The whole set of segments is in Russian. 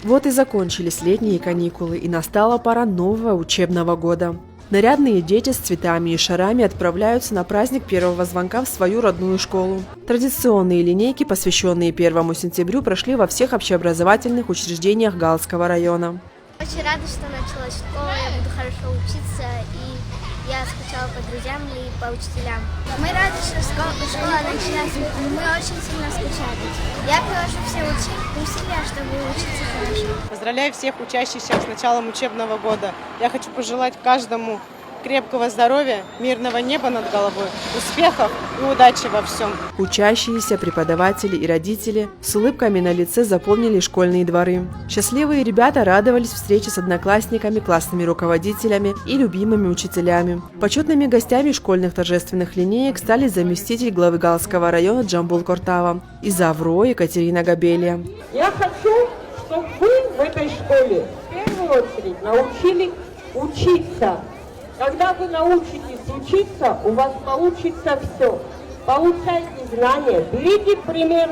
Вот и закончились летние каникулы, и настала пора нового учебного года. Нарядные дети с цветами и шарами отправляются на праздник первого звонка в свою родную школу. Традиционные линейки, посвященные 1 сентябрю, прошли во всех общеобразовательных учреждениях Галского района. Очень рада, что началась школа, я буду хорошо учиться, и я скучала по друзьям и по учителям. Мы рады, что школа началась, мы очень сильно скучали. Я приложу все усилия, чтобы учиться хорошо. Поздравляю всех учащихся с началом учебного года. Я хочу пожелать каждому крепкого здоровья, мирного неба над головой, успехов и удачи во всем. Учащиеся, преподаватели и родители с улыбками на лице заполнили школьные дворы. Счастливые ребята радовались встрече с одноклассниками, классными руководителями и любимыми учителями. Почетными гостями школьных торжественных линеек стали заместитель главы Галского района Джамбул Кортава и завро Екатерина Габелия. Я хочу, чтобы вы в этой школе в первую очередь научились учиться. Когда вы научитесь учиться, у вас получится все. Получайте знания, берите пример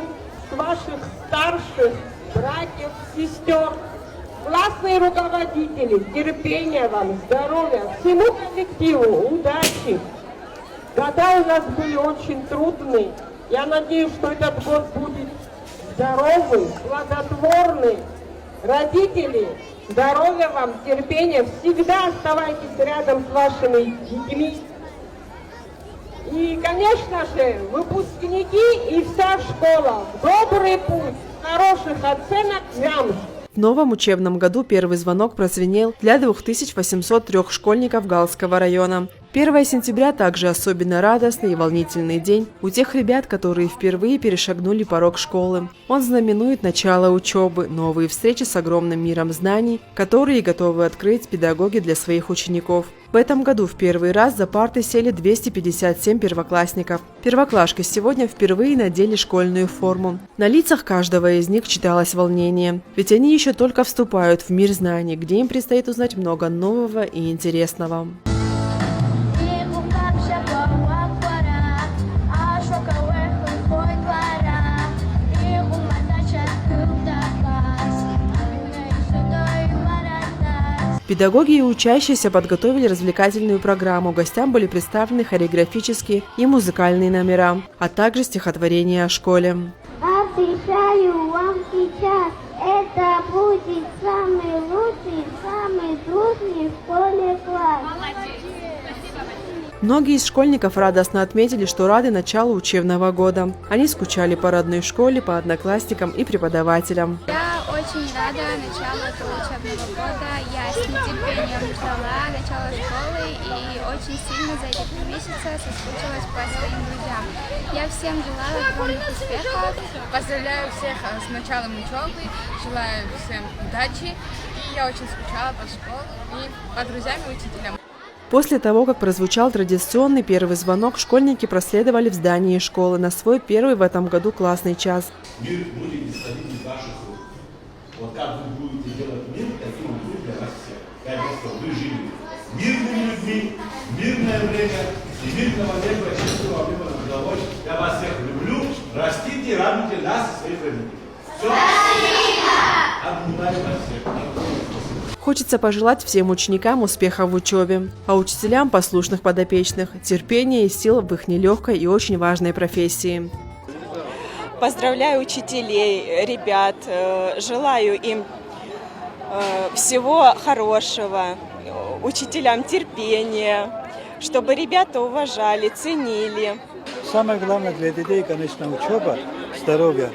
с ваших старших братьев, сестер, классные руководители, терпения вам, здоровья, всему коллективу, удачи. Года у нас были очень трудные. Я надеюсь, что этот год будет здоровый, плодотворный. Родители, здоровья вам, терпения, всегда оставайтесь рядом с вашими детьми. И, конечно же, выпускники и вся школа в добрый путь, хороших оценок нам. В новом учебном году первый звонок прозвенел для 2803 школьников Галского района. 1 сентября также особенно радостный и волнительный день у тех ребят, которые впервые перешагнули порог школы. Он знаменует начало учебы, новые встречи с огромным миром знаний, которые готовы открыть педагоги для своих учеников. В этом году в первый раз за парты сели 257 первоклассников. Первоклашки сегодня впервые надели школьную форму. На лицах каждого из них читалось волнение, ведь они еще только вступают в мир знаний, где им предстоит узнать много нового и интересного. Педагоги и учащиеся подготовили развлекательную программу. Гостям были представлены хореографические и музыкальные номера, а также стихотворения о школе. Обещаю вам сейчас, это будет самый лучший, самый трудный в школе класс. Многие из школьников радостно отметили, что рады началу учебного года. Они скучали по родной школе, по одноклассникам и преподавателям. Я очень рада началу этого учебного года. Я с нетерпением ждала начала школы и очень сильно за эти 3 месяца соскучилась по своим друзьям. Я всем желаю огромных успехов. Поздравляю всех с началом учебы, желаю всем удачи. И я очень скучала по школе и по друзьям и учителям. После того, как прозвучал традиционный первый звонок, школьники проследовали в здании школы на свой первый в этом году классный час. Мир будет исходить из ваших рук. Вот как вы будете делать мир, таким он будет для вас всех. Я просто вы жили мирными людьми, мирное время и мирного неба, чистого неба над головой. Я вас всех люблю. Растите и радуйте нас и своих родителей. Все. Обнимаю вас всех. Хочется пожелать всем ученикам успеха в учебе, а учителям послушных подопечных, терпения и сил в их нелегкой и очень важной профессии. Поздравляю учителей, ребят, желаю им всего хорошего, учителям терпения, чтобы ребята уважали, ценили. Самое главное для детей, конечно, учеба, здоровье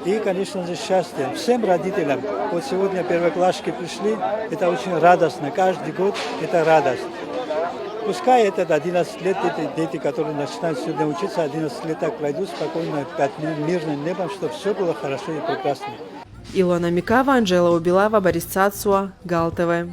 и, конечно же, счастье. Всем родителям. Вот сегодня первоклассники пришли, это очень радостно. Каждый год это радость. Пускай это 11 лет, эти дети, которые начинают сегодня учиться, 11 лет так пройдут спокойно, под мирным небом, чтобы все было хорошо и прекрасно. Илона Микава, Анжела Убилава, Борис Цацуа, Гал ТВ.